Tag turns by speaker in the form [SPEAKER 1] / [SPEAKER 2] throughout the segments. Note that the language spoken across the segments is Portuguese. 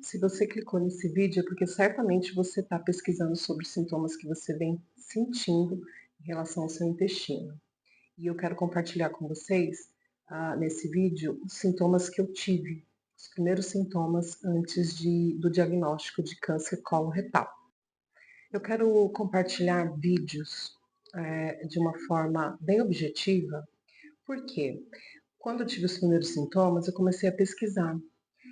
[SPEAKER 1] Se você clicou nesse vídeo é porque certamente você está pesquisando sobre sintomas que você vem sentindo em relação ao seu intestino. E eu quero compartilhar com vocês, nesse vídeo, os sintomas que eu tive, os primeiros sintomas antes do diagnóstico de câncer coloretal. Eu quero compartilhar vídeos de uma forma bem objetiva, porque quando eu tive os primeiros sintomas, eu comecei a pesquisar.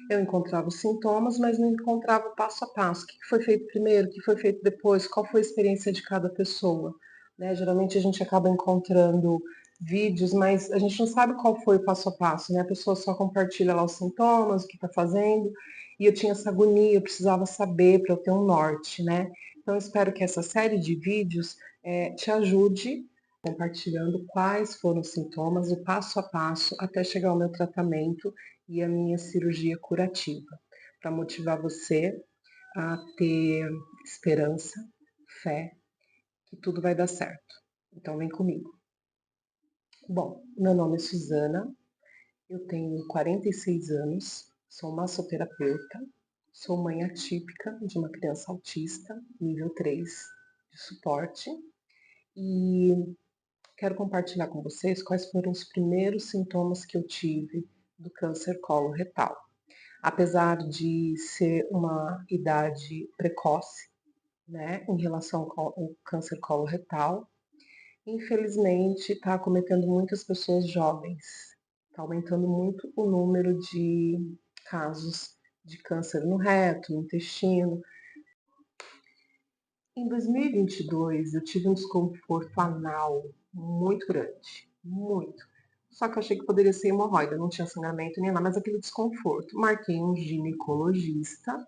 [SPEAKER 1] Eu encontrava os sintomas, mas não encontrava o passo a passo. O que foi feito primeiro, o que foi feito depois, qual foi a experiência de cada pessoa, né? Geralmente a gente acaba encontrando vídeos, mas a gente não sabe qual foi o passo a passo, né? A pessoa só compartilha lá os sintomas, o que está fazendo, e eu tinha essa agonia, eu precisava saber para eu ter um norte, né? Então eu espero que essa série de vídeos te ajude compartilhando quais foram os sintomas, o passo a passo até chegar ao meu tratamento e a minha cirurgia curativa, para motivar você a ter esperança, fé, que tudo vai dar certo. Então vem comigo. Bom, meu nome é Suzana, eu tenho 46 anos, sou massoterapeuta, sou mãe atípica de uma criança autista, nível 3 de suporte, e quero compartilhar com vocês quais foram os primeiros sintomas que eu tive do câncer coloretal. Apesar de ser uma idade precoce, né, em relação ao câncer coloretal, infelizmente está acometendo muitas pessoas jovens. Está aumentando muito o número de casos de câncer no reto, no intestino. Em 2022, eu tive um desconforto anal muito grande, muito. Só que eu achei que poderia ser hemorroida, não tinha sangramento nem nada, mas aquele desconforto. Marquei um ginecologista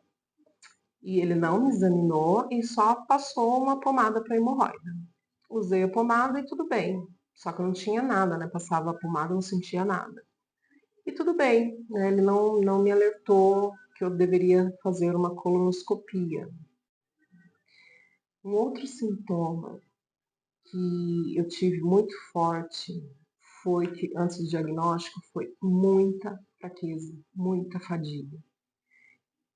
[SPEAKER 1] e ele não me examinou e só passou uma pomada para hemorroida. Usei a pomada e tudo bem. Só que eu não tinha nada, né? Passava a pomada, não sentia nada. E tudo bem, né? Ele não me alertou que eu deveria fazer uma colonoscopia. Um outro sintoma que eu tive muito forte foi que, antes do diagnóstico, foi muita fraqueza, muita fadiga.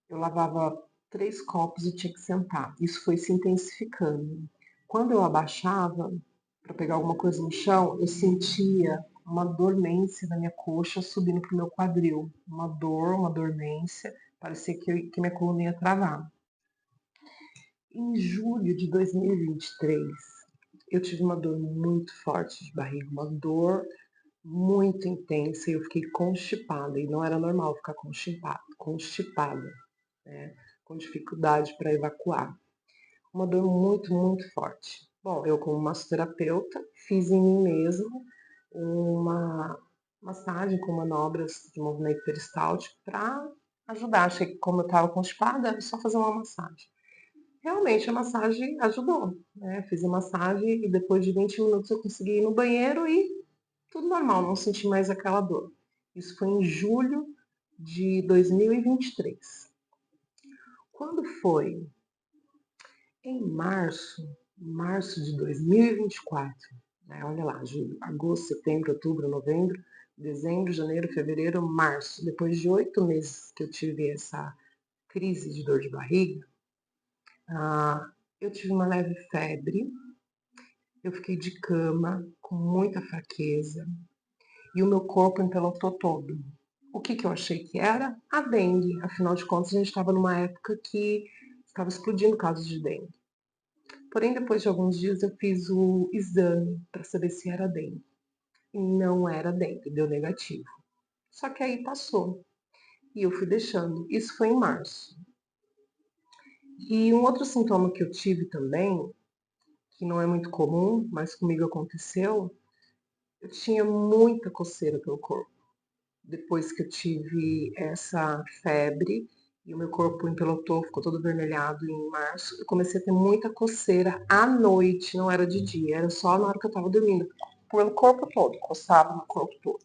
[SPEAKER 1] Eu lavava 3 copos e tinha que sentar. Isso foi se intensificando. Quando eu abaixava para pegar alguma coisa no chão, eu sentia uma dormência na minha coxa subindo para o meu quadril. Uma dor, uma dormência, parecia que minha coluna ia travar. Em julho de 2023, eu tive uma dor muito forte de barriga, uma dor muito intensa e eu fiquei constipada. E não era normal ficar constipada, né? Com dificuldade para evacuar. Uma dor muito, muito forte. Bom, eu como massoterapeuta fiz em mim mesma uma massagem com manobras de movimento peristáltico para ajudar. Achei que como eu estava constipada, era só fazer uma massagem. Realmente a massagem ajudou, né? Fiz a massagem e depois de 20 minutos eu consegui ir no banheiro e tudo normal, não senti mais aquela dor. Isso foi em julho de 2023. Quando foi em março de 2024, né? Olha lá, julho, agosto, setembro, outubro, novembro, dezembro, janeiro, fevereiro, março. Depois de 8 meses que eu tive essa crise de dor de barriga, eu tive uma leve febre, eu fiquei de cama com muita fraqueza e o meu corpo empelotou todo. O que eu achei que era? A dengue. Afinal de contas, a gente estava numa época que estava explodindo casos de dengue. Porém, depois de alguns dias, eu fiz o exame para saber se era dengue. E não era dengue, deu negativo. Só que aí passou. E eu fui deixando. Isso foi em março. E um outro sintoma que eu tive também, que não é muito comum, mas comigo aconteceu, eu tinha muita coceira pelo corpo. Depois que eu tive essa febre e o meu corpo empelotou, ficou todo vermelhado em março, eu comecei a ter muita coceira à noite, não era de dia, era só na hora que eu estava dormindo, pelo corpo todo, coçava no corpo todo.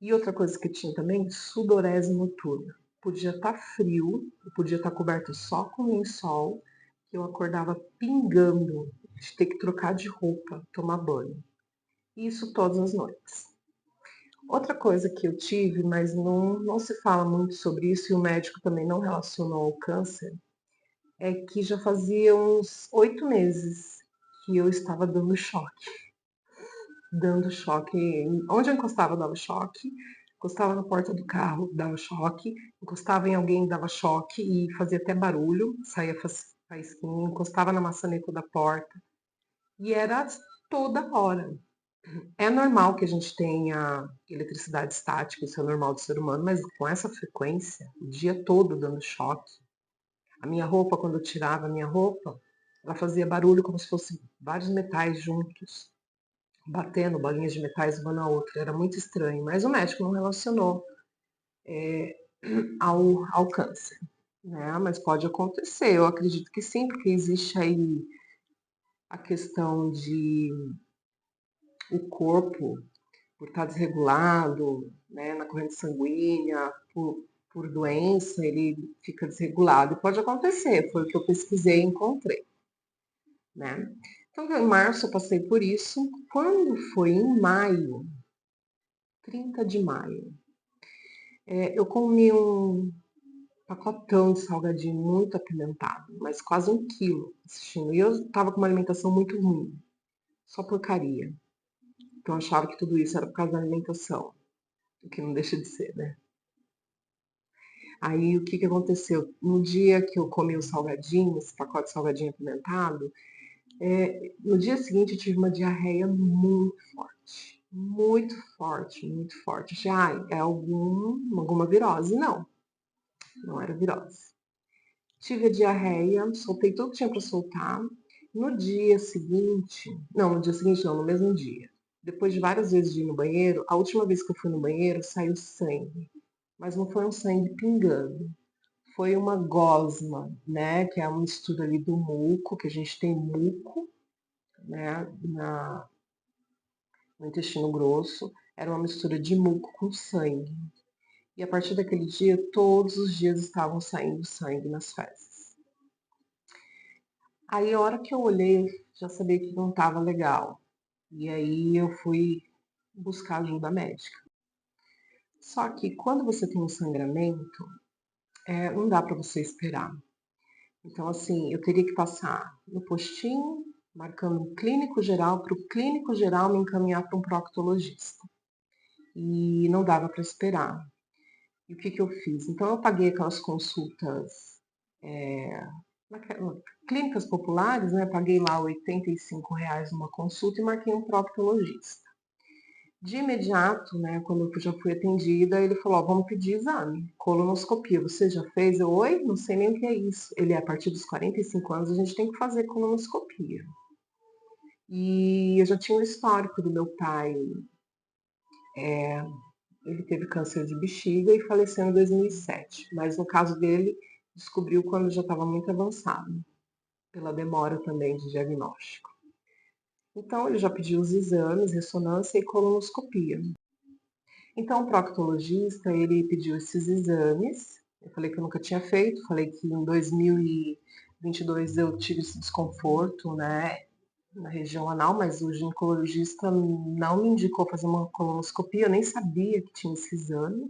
[SPEAKER 1] E outra coisa que eu tinha também, sudorese noturna. Podia estar frio, eu podia estar coberta só com lençol, que eu acordava pingando de ter que trocar de roupa, tomar banho. Isso todas as noites. Outra coisa que eu tive, mas não se fala muito sobre isso e o médico também não relacionou ao câncer, é que já fazia uns 8 meses que eu estava dando choque. Dando choque. Onde eu encostava, dava choque. Encostava na porta do carro, dava choque. Encostava em alguém, dava choque e fazia até barulho, saía faísquinha. Encostava na maçaneta da porta. E era toda hora. É normal que a gente tenha eletricidade estática, isso é normal do ser humano, mas com essa frequência, o dia todo dando choque. A minha roupa, quando eu tirava a minha roupa, ela fazia barulho como se fossem vários metais juntos, batendo bolinhas de metais uma na outra. Era muito estranho, mas o médico não relacionou ao câncer, né? Mas pode acontecer, eu acredito que sim, porque existe aí a questão de o corpo por estar desregulado, né, na corrente sanguínea, por doença, ele fica desregulado. E pode acontecer, foi o que eu pesquisei e encontrei, né? Então, em março eu passei por isso. Quando foi em maio, 30 de maio, eu comi um pacotão de salgadinho muito apimentado, mas quase 1 quilo assistindo. E eu estava com uma alimentação muito ruim, só porcaria. Então eu achava que tudo isso era por causa da alimentação, o que não deixa de ser, né? Aí o que que aconteceu? No dia que eu comi o salgadinho, esse pacote de salgadinho apimentado, no dia seguinte eu tive uma diarreia muito forte. Muito forte, muito forte. Achei, é alguma virose. Não, não era virose. Tive a diarreia, soltei tudo que tinha para soltar. No dia seguinte, não, no dia seguinte não, no mesmo dia. Depois de várias vezes de ir no banheiro, a última vez que eu fui no banheiro saiu sangue. Mas não foi um sangue pingando. Foi uma gosma, né, que é uma mistura ali do muco, que a gente tem muco, né, no intestino grosso, era uma mistura de muco com sangue. E a partir daquele dia, todos os dias estavam saindo sangue nas fezes. Aí a hora que eu olhei, já sabia que não estava legal. E aí eu fui buscar ajuda médica. Só que quando você tem um sangramento, não dá para você esperar. Então, assim, eu teria que passar no postinho, marcando um clínico geral, para o clínico geral me encaminhar para um proctologista. E não dava para esperar. E o que que eu fiz? Então, eu paguei aquelas consultas, clínicas populares, né? Paguei lá R$ 85 numa consulta e marquei um proctologista. De imediato, né, quando eu já fui atendida, ele falou, ó, vamos pedir exame, colonoscopia, você já fez? Eu, oi? Não sei nem o que é isso. Ele, a partir dos 45 anos, a gente tem que fazer colonoscopia. E eu já tinha um histórico do meu pai, ele teve câncer de bexiga e faleceu em 2007, mas no caso dele, descobriu quando já estava muito avançado, pela demora também de diagnóstico. Então, ele já pediu os exames, ressonância e colonoscopia. Então, o proctologista, ele pediu esses exames. Eu falei que eu nunca tinha feito, falei que em 2022 eu tive esse desconforto, né, na região anal, mas o ginecologista não me indicou fazer uma colonoscopia, eu nem sabia que tinha esse exame.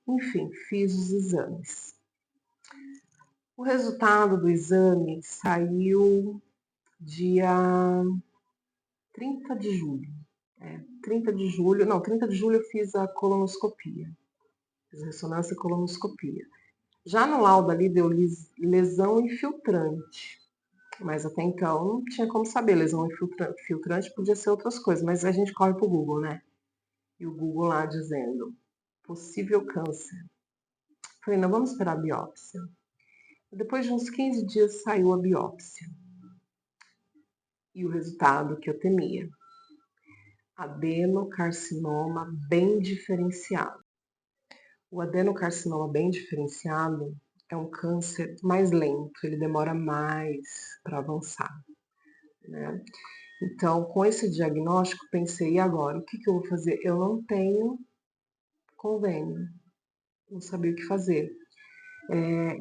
[SPEAKER 1] Enfim, fiz os exames. O resultado do exame saiu dia 30 de julho. 30 de julho, não, 30 de julho eu fiz a colonoscopia. Fiz ressonância e colonoscopia. Já no laudo ali deu lesão infiltrante, mas até então não tinha como saber. Lesão infiltrante podia ser outras coisas, mas a gente corre pro Google, né? E o Google lá dizendo possível câncer. Falei, não, vamos esperar a biópsia. Depois de uns 15 dias saiu a biópsia. E o resultado que eu temia. Adenocarcinoma bem diferenciado. O adenocarcinoma bem diferenciado é um câncer mais lento, ele demora mais para avançar, né? Então, com esse diagnóstico, pensei, e agora? O que que eu vou fazer? Eu não tenho convênio, não sabia o que fazer.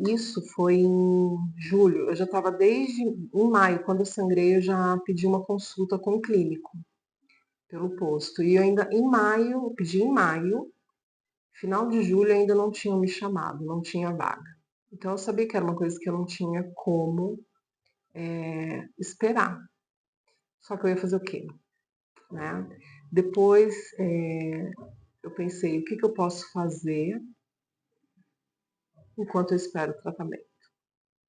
[SPEAKER 1] Isso foi em julho, eu já estava desde em maio, quando eu sangrei, eu já pedi uma consulta com o clínico, pelo posto. E eu ainda em maio, eu pedi em maio, final de julho ainda não tinham me chamado, não tinha vaga. Então eu sabia que era uma coisa que eu não tinha como esperar. Só que eu ia fazer o quê? Né? Depois eu pensei, o que, que eu posso fazer enquanto eu espero o tratamento?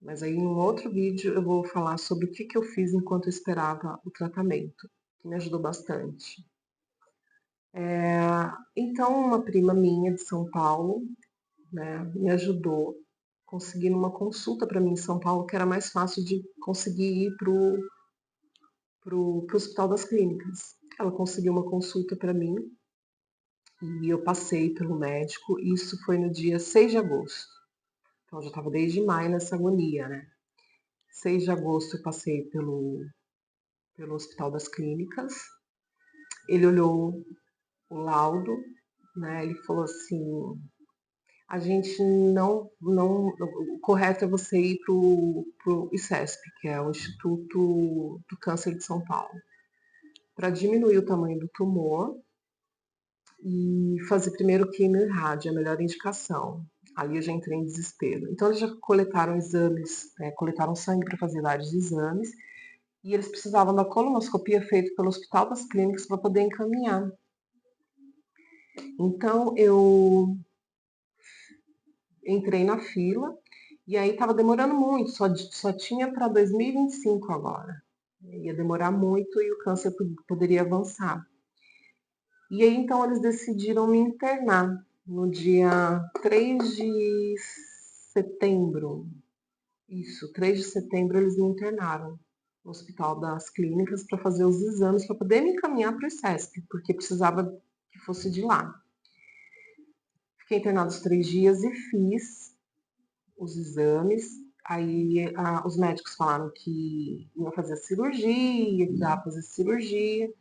[SPEAKER 1] Mas aí em um outro vídeo eu vou falar sobre o que, que eu fiz enquanto eu esperava o tratamento, que me ajudou bastante. Então uma prima minha de São Paulo, né, me ajudou conseguindo uma consulta para mim em São Paulo, que era mais fácil de conseguir ir pro Hospital das Clínicas. Ela conseguiu uma consulta para mim e eu passei pelo médico. Isso foi no dia 6 de agosto. Então eu já estava desde maio nessa agonia, né? 6 de agosto eu passei pelo Hospital das Clínicas. Ele olhou o laudo, né? Ele falou assim: a gente o correto é você ir pro ICESP, que é o Instituto do Câncer de São Paulo, para diminuir o tamanho do tumor e fazer primeiro quimio e rádio, a melhor indicação. Ali eu já entrei em desespero. Então eles já coletaram exames, coletaram sangue para fazer vários exames, e eles precisavam da colonoscopia feita pelo Hospital das Clínicas para poder encaminhar. Então eu entrei na fila e aí estava demorando muito, só tinha para 2025 agora. Ia demorar muito e o câncer poderia avançar. E aí então eles decidiram me internar no dia 3 de setembro. Isso, 3 de setembro eles me internaram no Hospital das Clínicas para fazer os exames, para poder me encaminhar para o ICESP, porque precisava que fosse de lá. Fiquei internada os 3 dias e fiz os exames. Aí os médicos falaram que iam fazer a cirurgia, que dava para fazer cirurgia.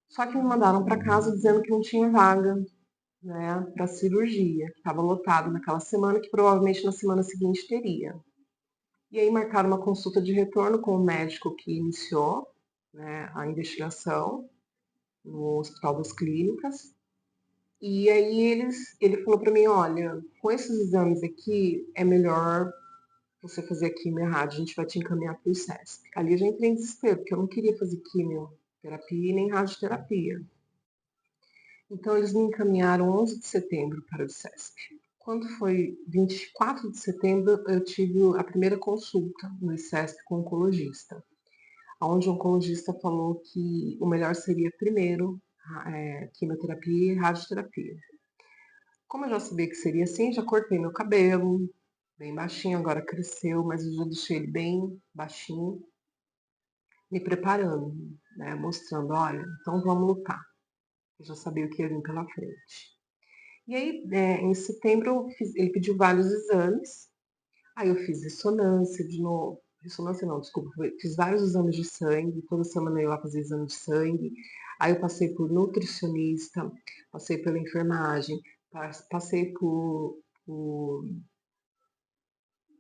[SPEAKER 1] Só que me mandaram para casa dizendo que não tinha vaga, né, para cirurgia, que estava lotado naquela semana, que provavelmente na semana seguinte teria. E aí marcaram uma consulta de retorno com o médico que iniciou, né, a investigação no Hospital das Clínicas. E aí ele falou para mim, olha, com esses exames aqui é melhor você fazer a quimio e rádio, a gente vai te encaminhar para o ICESP. Ali eu já entrei em desespero, porque eu não queria fazer quimioterapia nem radioterapia. Então eles me encaminharam 11 de setembro para o ICESP. Quando foi 24 de setembro, eu tive a primeira consulta no ICESP com o oncologista, onde o oncologista falou que o melhor seria primeiro quimioterapia e radioterapia. Como eu já sabia que seria assim, já cortei meu cabelo, bem baixinho, agora cresceu, mas eu já deixei ele bem baixinho, me preparando, né, mostrando, olha, então vamos lutar. Eu já sabia o que ia vir pela frente. E aí, em setembro, ele pediu vários exames, aí eu fiz ressonância de novo, ressonância não, desculpa, fiz vários exames de sangue, toda semana eu ia lá fazer exame de sangue, aí eu passei por nutricionista, passei pela enfermagem, passei por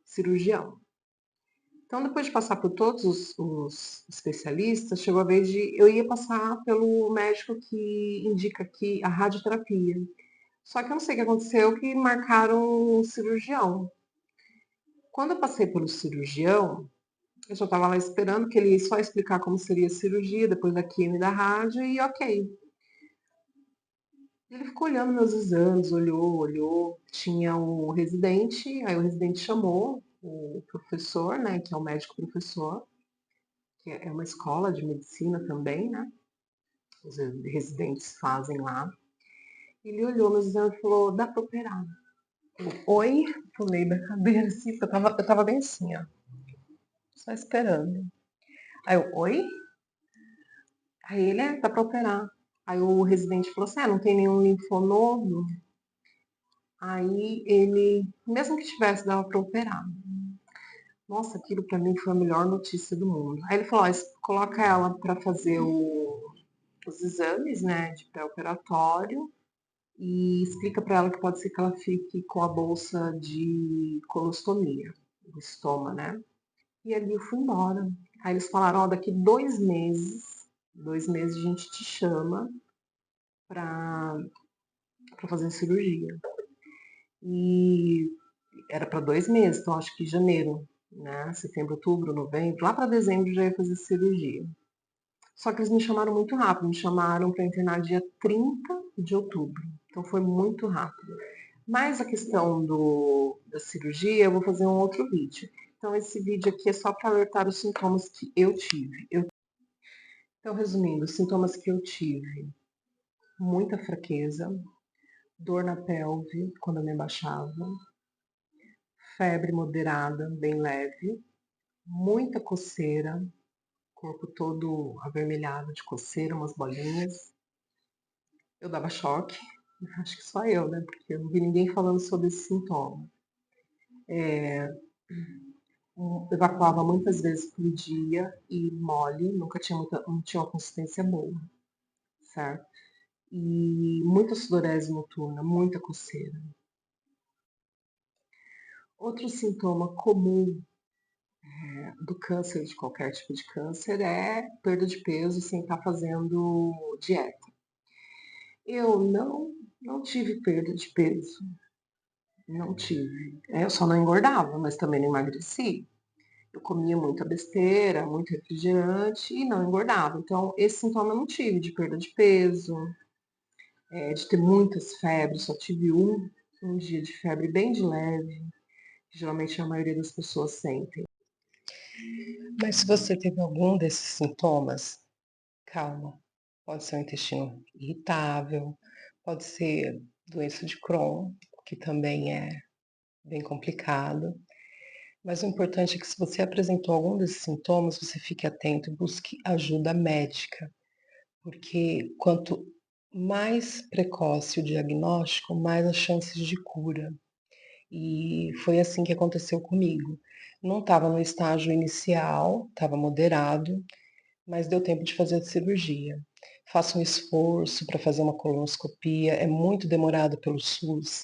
[SPEAKER 1] cirurgião. Então, depois de passar por todos os especialistas, chegou a vez de eu ia passar pelo médico que indica aqui a radioterapia. Só que eu não sei o que aconteceu, que marcaram um cirurgião. Quando eu passei pelo cirurgião, eu já estava lá esperando que ele ia só explicar como seria a cirurgia, depois da quimio e da rádio, e ok. Ele ficou olhando meus exames, olhou, tinha o residente, aí o residente chamou o professor, né, que é o médico professor, que é uma escola de medicina também, né, os residentes fazem lá. Ele olhou meus exames e falou, dá para operar. Oi, pulei da cadeira assim, porque eu tava bem assim, ó, só esperando. Aí eu, oi? Aí ele, dá pra operar. Aí o residente falou assim, não tem nenhum linfonodo. Aí ele, mesmo que tivesse, dava pra operar. Nossa, aquilo pra mim foi a melhor notícia do mundo. Aí ele falou, coloca ela pra fazer os exames, né, de pré-operatório e explica pra ela que pode ser que ela fique com a bolsa de colostomia, do estômago, né? E ali eu fui embora. Aí eles falaram, daqui 2 meses 2 meses a gente te chama para fazer a cirurgia. E era para 2 meses, então acho que janeiro, né, setembro, outubro, novembro, lá para dezembro já ia fazer cirurgia. Só que eles me chamaram muito rápido, me chamaram para internar dia 30 de outubro, então foi muito rápido. Mas a questão da cirurgia, eu vou fazer um outro vídeo. Então esse vídeo aqui é só para alertar os sintomas que eu tive. Então, resumindo, os sintomas que eu tive: muita fraqueza, dor na pelve quando eu me abaixava, febre moderada, bem leve, muita coceira, corpo todo avermelhado de coceira, umas bolinhas. Eu dava choque, acho que só eu, né? Porque eu não vi ninguém falando sobre esse sintoma. Evacuava muitas vezes por dia e mole, nunca tinha não tinha uma consistência boa, certo? E muita sudorese noturna, muita coceira. Outro sintoma comum do câncer, de qualquer tipo de câncer, é perda de peso sem estar fazendo dieta. Eu não tive perda de peso, não tive. Eu só não engordava, mas também não emagreci. Eu comia muita besteira, muito refrigerante e não engordava. Então, esse sintoma eu não tive de perda de peso, de ter muitas febres, só tive um dia de febre bem de leve, que geralmente a maioria das pessoas sentem.
[SPEAKER 2] Mas se você teve algum desses sintomas, calma. Pode ser um intestino irritável, pode ser doença de Crohn, que também é bem complicado. Mas o importante é que se você apresentou algum desses sintomas, você fique atento e busque ajuda médica, porque quanto mais precoce o diagnóstico, mais as chances de cura. E foi assim que aconteceu comigo. Não estava no estágio inicial, estava moderado, mas deu tempo de fazer a cirurgia. Faça um esforço para fazer uma colonoscopia, é muito demorado pelo SUS.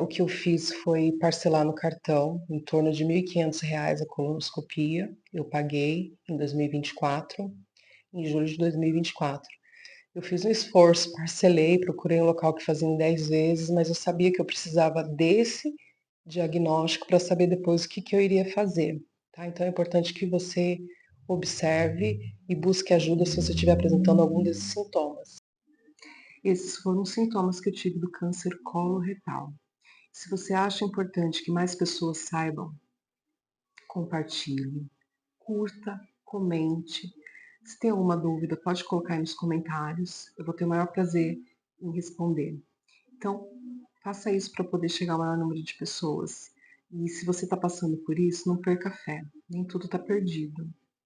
[SPEAKER 2] O que eu fiz foi parcelar no cartão, em torno de R$ 1.500 a colonoscopia. Eu paguei em 2024, em julho de 2024. Eu fiz um esforço, parcelei, procurei um local que fazia em 10 vezes, mas eu sabia que eu precisava desse diagnóstico para saber depois o que, que eu iria fazer. Tá? Então é importante que você observe e busque ajuda se você estiver apresentando algum desses sintomas.
[SPEAKER 1] Esses foram os sintomas que eu tive do câncer coloretal. Se você acha importante que mais pessoas saibam, compartilhe, curta, comente. Se tem alguma dúvida, pode colocar aí nos comentários. Eu vou ter o maior prazer em responder. Então, faça isso para poder chegar ao maior número de pessoas. E se você está passando por isso, não perca a fé. Nem tudo está perdido.